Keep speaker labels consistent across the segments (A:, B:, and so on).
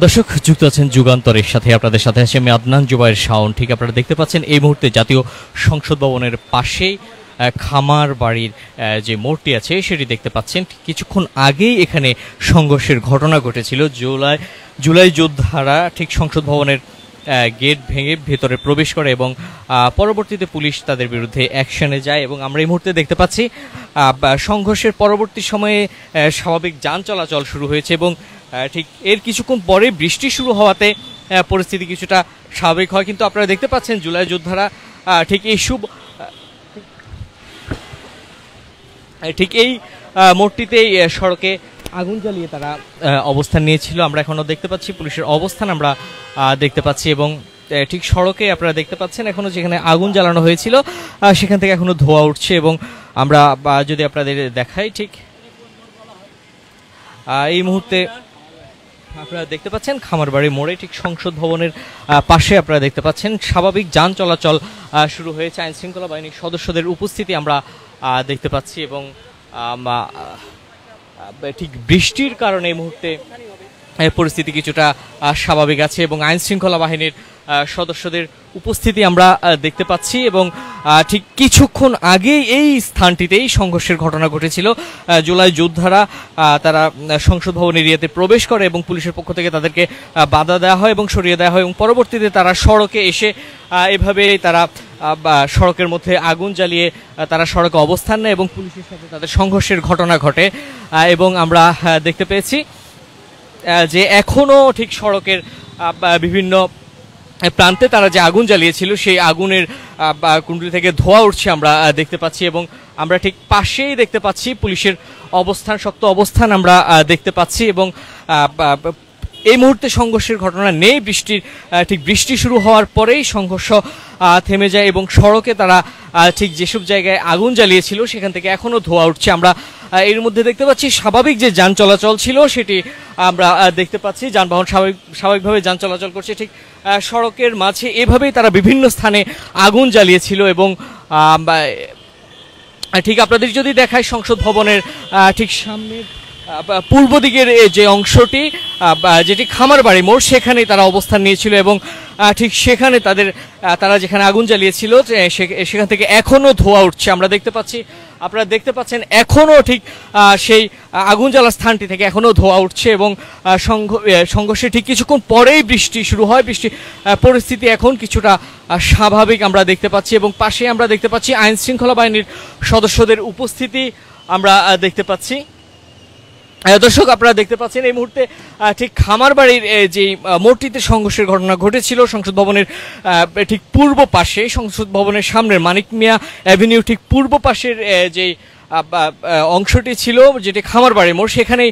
A: দর্শক যুক্ত আছেন যুগান্তরের সাথে, আপনাদের সাথে আছে আমি আদনান জুবায়ের শাওন। ঠিক আপনারা দেখতে পাচ্ছেন এই মুহূর্তে জাতীয় সংসদ ভবনের পাশেই খামার বাড়ির যে মোড়টি আছে সেটি দেখতে পাচ্ছেন। কিছুক্ষণ আগেই এখানে সংঘর্ষের ঘটনা ঘটেছিল। জুলাই যোদ্ধারা ঠিক সংসদ ভবনের গেট ভেঙে ভেতরে প্রবেশ করে এবং পরবর্তীতে পুলিশ তাদের বিরুদ্ধে অ্যাকশনে যায় এবং আমরা এই মুহূর্তে দেখতে পাচ্ছি সংঘর্ষের পরবর্তী সময়ে স্বাভাবিক যান চলাচল শুরু হয়েছে এবং ঠিক এর কিছুক্ষণ পরে বৃষ্টি শুরু হওয়াতে পরিস্থিতি কিছুটা স্বাভাবিক হয়। কিন্তু আপনারা দেখতে পাচ্ছেন জুলাই যোদ্ধারা ঠিক এই মোড়টিতেই সড়কে আগুন জ্বালিয়ে তারা অবস্থান নিয়েছিল। আমরা এখনও দেখতে পাচ্ছি পুলিশের অবস্থান আমরা দেখতে পাচ্ছি এবং ঠিক সড়কে আপনারা দেখতে পাচ্ছেন এখনও যেখানে আগুন জ্বালানো হয়েছিল সেখান থেকে এখনও ধোঁয়া উঠছে এবং আমরা যদি আপনাদের দেখাই ঠিক এই মুহূর্তে আপনারা দেখতে পাচ্ছেন খামারবাড়ি মোড়ে ঠিক সংসদ ভবনের পাশে আপনারা দেখতে পাচ্ছেন স্বাভাবিক যান চলাচল শুরু হয়েছে। আইন শৃঙ্খলা বাহিনীর সদস্যদের উপস্থিতি আমরা দেখতে পাচ্ছি এবং ঠিক বৃষ্টির কারণে এই মুহূর্তে পরিস্থিতি কিছুটা স্বাভাবিক আছে এবং আইন শৃঙ্খলা বাহিনীর সদস্যদের উপস্থিতি আমরা দেখতে পাচ্ছি এবং ঠিক কিছুক্ষণ আগেই এই স্থানটিতেই সংঘর্ষের ঘটনা ঘটেছিল। জুলাই যোদ্ধারা তারা সংসদ ভবন এরিয়াতে প্রবেশ করে এবং পুলিশের পক্ষ থেকে তাদেরকে বাধা দেওয়া হয় এবং সরিয়ে দেওয়া হয় এবং পরবর্তীতে তারা সড়কে এসে এভাবে তারা সড়কের মধ্যে আগুন জ্বালিয়ে তারা সড়কে অবস্থান নেয় এবং পুলিশের সাথে তাদের সংঘর্ষের ঘটনা ঘটে এবং আমরা দেখতে পেয়েছি যে এখনও ঠিক সড়কের বিভিন্ন প্রান্তে তারা যে আগুন জ্বালিয়েছিল সেই আগুনের কুণ্ডলি থেকে ধোঁয়া উঠছে আমরা দেখতে পাচ্ছি এবং আমরা ঠিক পাশেই দেখতে পাচ্ছি পুলিশের শক্ত অবস্থান আমরা দেখতে পাচ্ছি এবং এই মুহূর্তে সংঘর্ষের ঘটনা নেই। বৃষ্টি শুরু হওয়ার পরেই সংঘর্ষ থেমে যায় এবং সড়কে তারা ঠিক যেসব জায়গায় আগুন জ্বালিয়েছিল সেখান থেকে এখনও ধোঁয়া উঠছে। আমরা এর মধ্যে দেখতে পাচ্ছি স্বাভাবিক যে যান চলাচল ছিল সেটি আমরা দেখতে পাচ্ছি, যানবাহন স্বাভাবিকভাবে যান চলাচল করছে। ঠিক সড়কের মাঝে এভাবেই তারা বিভিন্ন স্থানে আগুন জ্বালিয়েছিল এবং ঠিক আপনাদের যদি দেখায় সংসদ ভবনের ঠিক সামনের পূর্ব দিকের যে অংশটি যেটি খামারবাড়ি মোড় সেখানেই তারা অবস্থান নিয়েছিল এবং ঠিক সেখানে তারা যেখানে আগুন জ্বালিয়েছিল সেখান থেকে এখনও ধোঁয়া উঠছে আমরা দেখতে পাচ্ছি। আপনারা দেখতে পাচ্ছেন এখনও ঠিক সেই আগুন জ্বালার স্থানটি থেকে এখনও ধোঁয়া উঠছে এবং সংঘর্ষে ঠিক কিছুক্ষণ পরেই বৃষ্টি শুরু হয়। পরিস্থিতি এখন কিছুটা স্বাভাবিক আমরা দেখতে পাচ্ছি এবং পাশে আমরা দেখতে পাচ্ছি আইন শৃঙ্খলা বাহিনীর সদস্যদের উপস্থিতি আমরা দেখতে পাচ্ছি। দর্শক আপনারা দেখতে পাচ্ছেন এই মুহূর্তে ঠিক খামারবাড়ির যে মোড়টিতে সংঘর্ষের ঘটনা ঘটেছিল সংসদ ভবনের ঠিক পূর্ব পাশে, সংসদ ভবনের সামনের মানিক মিয়া অ্যাভিনিউ ঠিক পূর্ব পাশের যে অংশটি ছিল যেটি খামারবাড়ি মোড় সেখানেই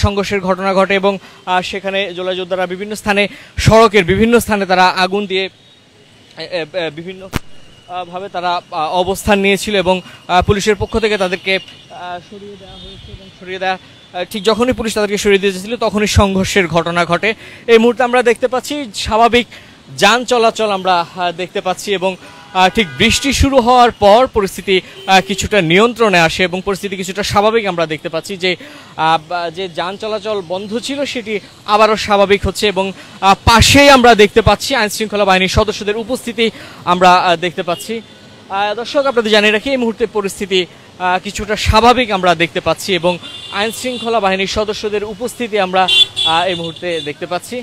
A: সংঘর্ষের ঘটনা ঘটে এবং সেখানে জুলাই যোদ্ধারা বিভিন্ন স্থানে সড়কের বিভিন্ন স্থানে তারা আগুন দিয়ে বিভিন্ন ভাবে তারা অবস্থান নিয়েছিল এবং পুলিশের পক্ষ থেকে তাদেরকে সরিয়ে দেওয়া হয়েছে এবং সরিয়ে দেওয়া ঠিক যখনই পুলিশ তাদেরকে সরিয়ে দিয়েছিল তখনই সংঘর্ষের ঘটনা ঘটে। এই মুহূর্তে আমরা দেখতে পাচ্ছি স্বাভাবিক যান চলাচল আমরা দেখতে পাচ্ছি এবং ঠিক বৃষ্টি শুরু হওয়ার পর পরিস্থিতি কিছুটা নিয়ন্ত্রণে আসে এবং পরিস্থিতি কিছুটা স্বাভাবিক আমরা দেখতে পাচ্ছি যে যান চলাচল বন্ধ ছিল সেটি আবারও স্বাভাবিক হচ্ছে এবং পাশেই আমরা দেখতে পাচ্ছি আইন শৃঙ্খলা বাহিনীর সদস্যদের উপস্থিতি আমরা দেখতে পাচ্ছি। দর্শক আপনাদের জানিয়ে রাখি এই মুহূর্তে পরিস্থিতি কিছুটা স্বাভাবিক আমরা দেখতে পাচ্ছি এবং আইন শৃঙ্খলা বাহিনীর সদস্যদের উপস্থিতি আমরা এই মুহূর্তে দেখতে পাচ্ছি।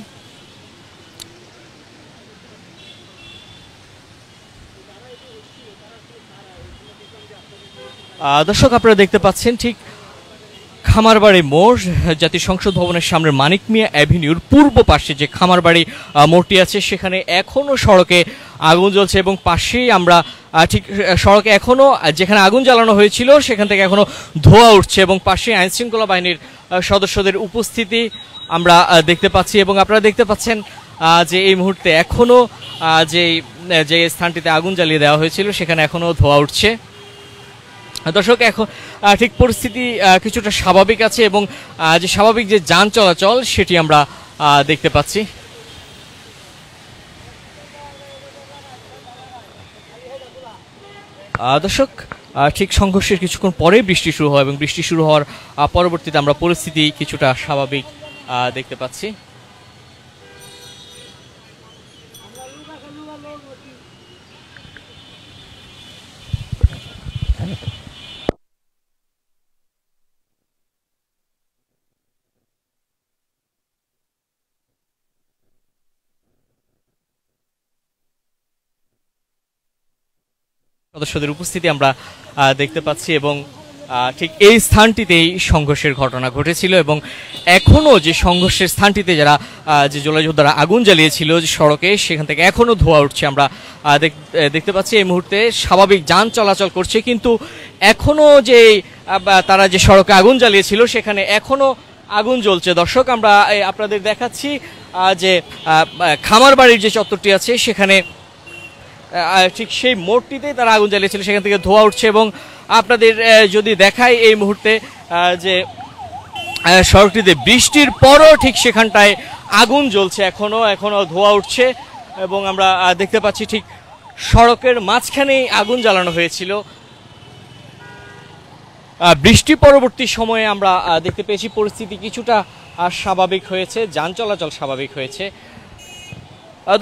A: দর্শক আপনারা দেখতে পাচ্ছেন ঠিক খামারবাড়ি মোড় জাতীয় সংসদ ভবনের সামনের মানিক মিয়া অ্যাভিনিউর পূর্ব পাশে যে খামারবাড়ি মোড়টি আছে সেখানে এখনও সড়কে আগুন জ্বলছে এবং পাশেই আমরা ঠিক সড়কে এখনও যেখানে আগুন জ্বালানো হয়েছিল সেখান থেকে এখনও ধোঁয়া উঠছে এবং পাশে আইন শৃঙ্খলা বাহিনীর সদস্যদের উপস্থিতি আমরা দেখতে পাচ্ছি এবং আপনারা দেখতে পাচ্ছেন যে এই মুহূর্তে এখনও যে স্থানটিতে আগুন জ্বালিয়ে দেওয়া হয়েছিল সেখানে এখনও ধোঁয়া উঠছে। দর্শক এখন ঠিক পরিস্থিতি কিছুটা স্বাভাবিক আছে এবং যে স্বাভাবিক যে যান চলাচল সেটি আমরা দেখতে পাচ্ছি। দর্শক ঠিক সংঘর্ষের কিছুক্ষণ পরে বৃষ্টি শুরু হয় এবং বৃষ্টি শুরু হওয়ার পরবর্তীতে আমরা পরিস্থিতি কিছুটা স্বাভাবিক দেখতে পাচ্ছি। সদস্যদের উপস্থিতি আমরা দেখতে পাচ্ছি এবং ঠিক এই স্থানটিতেই সংঘর্ষের ঘটনা ঘটেছিল এবং এখনও যে সংঘর্ষের স্থানটিতে যারা যে জুলাই যোদ্ধারা আগুন জ্বালিয়েছিল যে সড়কে, সেখান থেকে এখনও ধোঁয়া উঠছে। আমরা দেখতে পাচ্ছি এই মুহূর্তে স্বাভাবিক যান চলাচল করছে, কিন্তু এখনও যে তারা যে সড়কে আগুন জ্বালিয়েছিল সেখানে এখনও আগুন জ্বলছে। দর্শক, আমরা আপনাদের দেখাচ্ছি যে খামারবাড়ির যে চত্বরটি আছে সেখানে ঠিক সেই মোড়টিতে তারা আগুন জ্বালিয়েছিল, সেখান থেকে ধোঁয়া উঠছে। এবং আপনাদের যদি দেখায় এই মুহূর্তে যে সড়কটিতে বৃষ্টির পরও ঠিক সেখানটায় আগুন জ্বলছে, এখনো ধোঁয়া উঠছে। এবং আমরা দেখতে পাচ্ছি ঠিক সড়কের মাঝখানেই আগুন জ্বালানো হয়েছিল। বৃষ্টি পরবর্তী সময়ে আমরা দেখতে পেয়েছি পরিস্থিতি কিছুটা স্বাভাবিক হয়েছে, যান চলাচল স্বাভাবিক হয়েছে।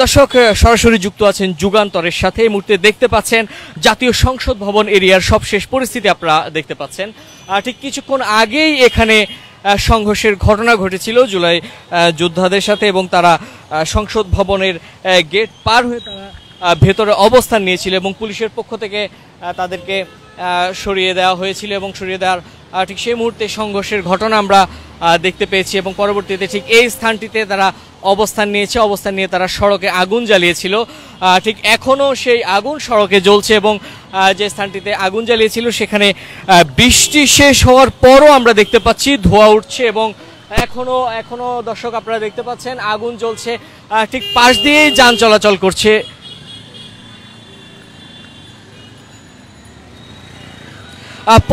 A: দর্শক, সরাসরি যুক্ত আছেন যুগান্তরের সাথে। এই মুহূর্তে দেখতে পাচ্ছেন জাতীয় সংসদ ভবন এরিয়ার সবশেষ পরিস্থিতি আপনারা দেখতে পাচ্ছেন। ঠিক কিছুক্ষণ আগেই এখানে সংঘর্ষের ঘটনা ঘটেছিল জুলাই যোদ্ধাদের সাথে এবং তারা সংসদ ভবনের গেট পার হয়ে তারা ভেতরে অবস্থান নিয়েছিল এবং পুলিশের পক্ষ থেকে তাদেরকে সরিয়ে দেওয়া হয়েছিল এবং সরিয়ে দেওয়ার ঠিক সেই মুহূর্তে সংঘর্ষের ঘটনা আমরা দেখতে পেয়েছি এবং পরবর্তীতে ঠিক এই স্থানটিতে তারা অবস্থান নিয়ে তারা সড়কে আগুন জ্বালিয়েছিল। ঠিক এখনও সেই আগুন সড়কে জ্বলছে এবং যে স্থানটিতে আগুন জ্বালিয়েছিল সেখানে বৃষ্টি শেষ হওয়ার পরও আমরা দেখতে পাচ্ছি ধোঁয়া উঠছে এবং এখনো দর্শক আপনারা দেখতে পাচ্ছেন আগুন জ্বলছে, ঠিক পাশ দিয়েই যান চলাচল করছে।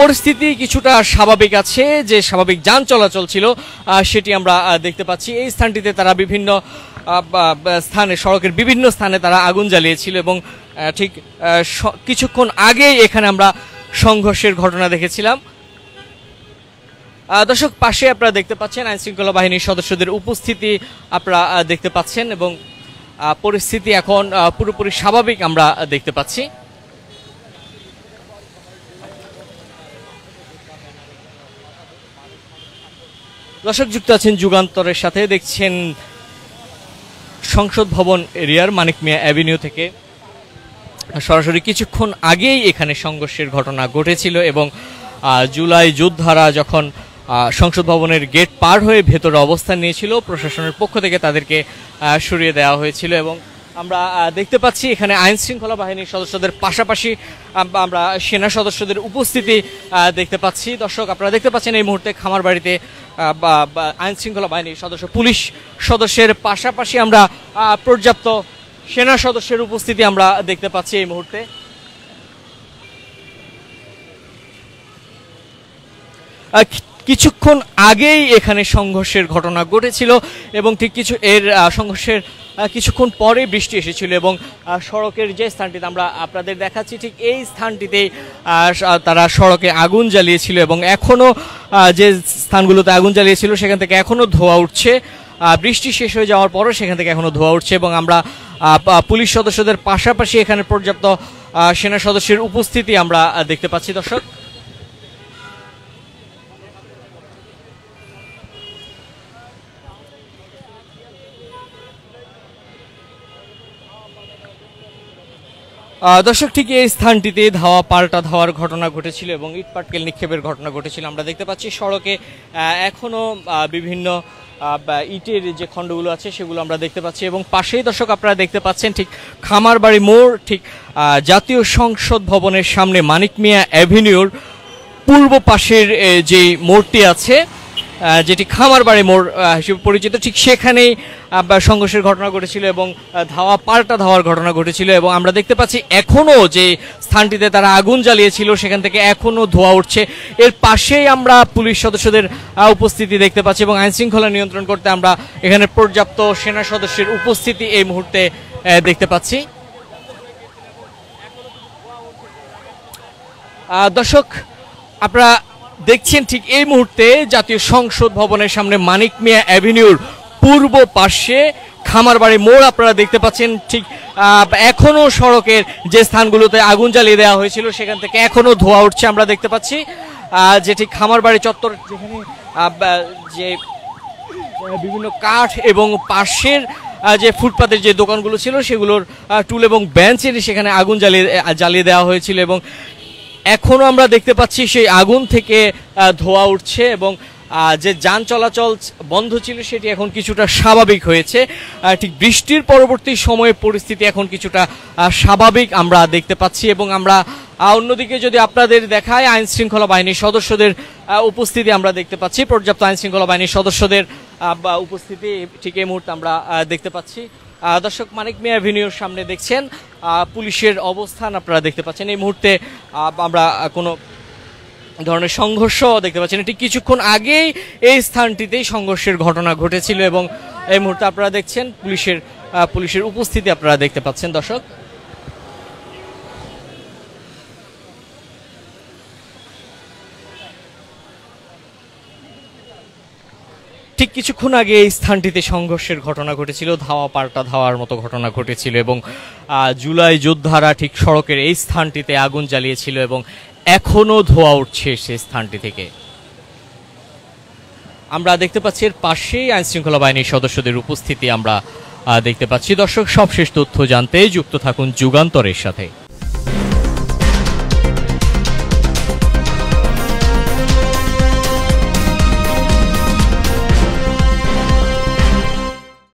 A: পরিস্থিতি কিছুটা স্বাভাবিক আছে, যে স্বাভাবিক যান চলাচল ছিল সেটি আমরা দেখতে পাচ্ছি। এই স্থানটিতে তারা বিভিন্ন স্থানে, সড়কের বিভিন্ন স্থানে তারা আগুন জ্বালিয়েছিল এবং ঠিক কিছুক্ষণ আগেই এখানে আমরা সংঘর্ষের ঘটনা দেখেছিলাম। দর্শক, পাশে আপনারা দেখতে পাচ্ছেন আইনশৃঙ্খলা বাহিনীর সদস্যদের উপস্থিতি আপনারা দেখতে পাচ্ছেন এবং পরিস্থিতি এখন পুরোপুরি স্বাভাবিক আমরা দেখতে পাচ্ছি। দর্শক, যুক্ত আছেন যুগান্তরের সাথে, দেখছেন সংসদ ভবন এরিয়ার মানিক মিয়া অ্যাভিনিউ থেকে সরাসরি। কিছুক্ষণ আগেই এখানে সংঘর্ষের ঘটনা ঘটেছিল এবং জুলাই যোদ্ধারা যখন সংসদ ভবনের গেট পার হয়ে ভেতরে অবস্থান নিয়েছিল, প্রশাসনের পক্ষ থেকে তাদেরকে সরিয়ে দেওয়া হয়েছিল এবং আমরা দেখতে পাচ্ছি এখানে আইন শৃঙ্খলা বাহিনীর সদস্যদের পাশাপাশি আমরা সেনা সদস্যদের উপস্থিতি দেখতে পাচ্ছি। দর্শক, আপনারা দেখতে পাচ্ছেন এই মুহূর্তে খামারবাড়িতে আইন শৃঙ্খলা বাহিনীর সদস্য, পুলিশ সদস্যের পাশাপাশি আমরা পর্যাপ্ত সেনা সদস্যের উপস্থিতি আমরা দেখতে পাচ্ছি এই মুহূর্তে। কিছুক্ষণ আগেই এখানে সংঘর্ষের ঘটনা ঘটেছিল এবং ঠিক সংঘর্ষের কিছুক্ষণ পরে বৃষ্টি এসেছিল এবং সড়কের যে স্থানটিতে আমরা আপনাদের দেখাচ্ছি ঠিক এই স্থানটিতেই তারা সড়কে আগুন জ্বালিয়েছিল এবং এখনও যে স্থানগুলোতে আগুন জ্বালিয়েছিল সেখান থেকে এখনও ধোঁয়া উঠছে। বৃষ্টি শেষ হয়ে যাওয়ার পরও সেখান থেকে এখনও ধোঁয়া উঠছে এবং আমরা পুলিশ সদস্যদের পাশাপাশি এখানে পর্যাপ্ত সেনা সদস্যের উপস্থিতি আমরা দেখতে পাচ্ছি। দর্শক, ঠিক এই স্থানটিতে ধাওয়া পাল্টা ধাওয়ার ঘটনা ঘটেছিল এবং ইট পাটকেল নিক্ষেপের ঘটনা ঘটেছিল। আমরা দেখতে পাচ্ছি সড়কে এখনও বিভিন্ন ইটের যে খণ্ডগুলো আছে সেগুলো আমরা দেখতে পাচ্ছি এবং পাশেই দর্শক আপনারা দেখতে পাচ্ছেন ঠিক খামারবাড়ি মোড়, ঠিক জাতীয় সংসদ ভবনের সামনে মানিক মিয়া অ্যাভিনিউর পূর্ব পাশের যে মোড়টি আছে, যেটি খামারবাড়ি মোড় হিসেবে পরিচিত, ঠিক সেখানেই সংঘর্ষের ঘটনা ঘটেছিল এবং ধাওয়া পাল্টা ধাওয়ার ঘটনা ঘটেছিল এবং আমরা দেখতে পাচ্ছি এখনও যে স্থানটিতে তারা আগুন জ্বালিয়েছিল সেখান থেকে এখনও ধোঁয়া উঠছে। এর পাশেই আমরা পুলিশ সদস্যদের উপস্থিতি দেখতে পাচ্ছি এবং আইনশৃঙ্খলা নিয়ন্ত্রণ করতে আমরা এখানে পর্যাপ্ত সেনা সদস্যের উপস্থিতি এই মুহূর্তে দেখতে পাচ্ছি। দর্শক, আপনারা দেখছেন ঠিক এই মুহূর্তে জাতীয় সংসদ ভবনের সামনে মানিক মিয়া অ্যাভিনিউর পূর্ব পাশে খামারবাড়ি মোড় আপনারা দেখতে পাচ্ছেন। ঠিক এখনো সড়কের যে স্থানগুলোতে আগুন জ্বালিয়ে দেওয়া হয়েছিল সেখান থেকে এখনো ধোঁয়া উঠছে আমরা দেখতে পাচ্ছি। যেটি খামারবাড়ি চত্বর, যেখানে যে বিভিন্ন কাঠ এবং পাশের যে ফুটপাতের যে দোকানগুলো ছিল সেগুলোর টুল এবং বেঞ্চ এনে সেখানে আগুন জ্বালিয়ে দেওয়া হয়েছিল এবং এখনও আমরা দেখতে পাচ্ছি সেই আগুন থেকে ধোঁয়া উঠছে এবং যে যান চলাচল বন্ধ ছিল সেটি এখন কিছুটা স্বাভাবিক হয়েছে। ঠিক বৃষ্টির পরবর্তী সময়ে পরিস্থিতি এখন কিছুটা স্বাভাবিক আমরা দেখতে পাচ্ছি এবং আমরা অন্যদিকে যদি আপনাদের দেখায় আইন শৃঙ্খলা বাহিনীর সদস্যদের উপস্থিতি আমরা দেখতে পাচ্ছি, পর্যাপ্ত আইন শৃঙ্খলা বাহিনীর সদস্যদের উপস্থিতি ঠিক এই মুহূর্তে আমরা দেখতে পাচ্ছি। দর্শক, মানিক মিয়া অ্যাভিনিউর সামনে দেখছেন পুলিশের অবস্থান আপনারা দেখতে পাচ্ছেন। এই মুহূর্তে আমরা কোনো ধরনের সংঘর্ষ দেখতে পাচ্ছেন। ঠিক কিছুক্ষণ আগেই এই স্থানটিতেই সংঘর্ষের ঘটনা ঘটেছিল এবং এই মুহূর্তে আপনারা দেখছেন পুলিশের উপস্থিতি আপনারা দেখতে পাচ্ছেন। দর্শক, ঠিক কিছুক্ষণ আগে এই স্থানটিতে সংঘর্ষের ঘটনা ঘটেছিল, ধাওয়া পাল্টা ধাওয়ার মতো ঘটনা ঘটেছিল এবং জুলাই যোদ্ধারা ঠিক সড়কের এই স্থানটিতে আগুন জ্বালিয়েছিল এবং এখনো ধোঁয়া উঠছে সেই স্থানটি থেকে। আমরা দেখতে পাচ্ছি এর পাশেই আইন শৃঙ্খলা বাহিনীর সদস্যদের উপস্থিতি আমরা দেখতে পাচ্ছি। দর্শক, সবশেষ তথ্য জানতে যুক্ত থাকুন যুগান্তরের সাথে।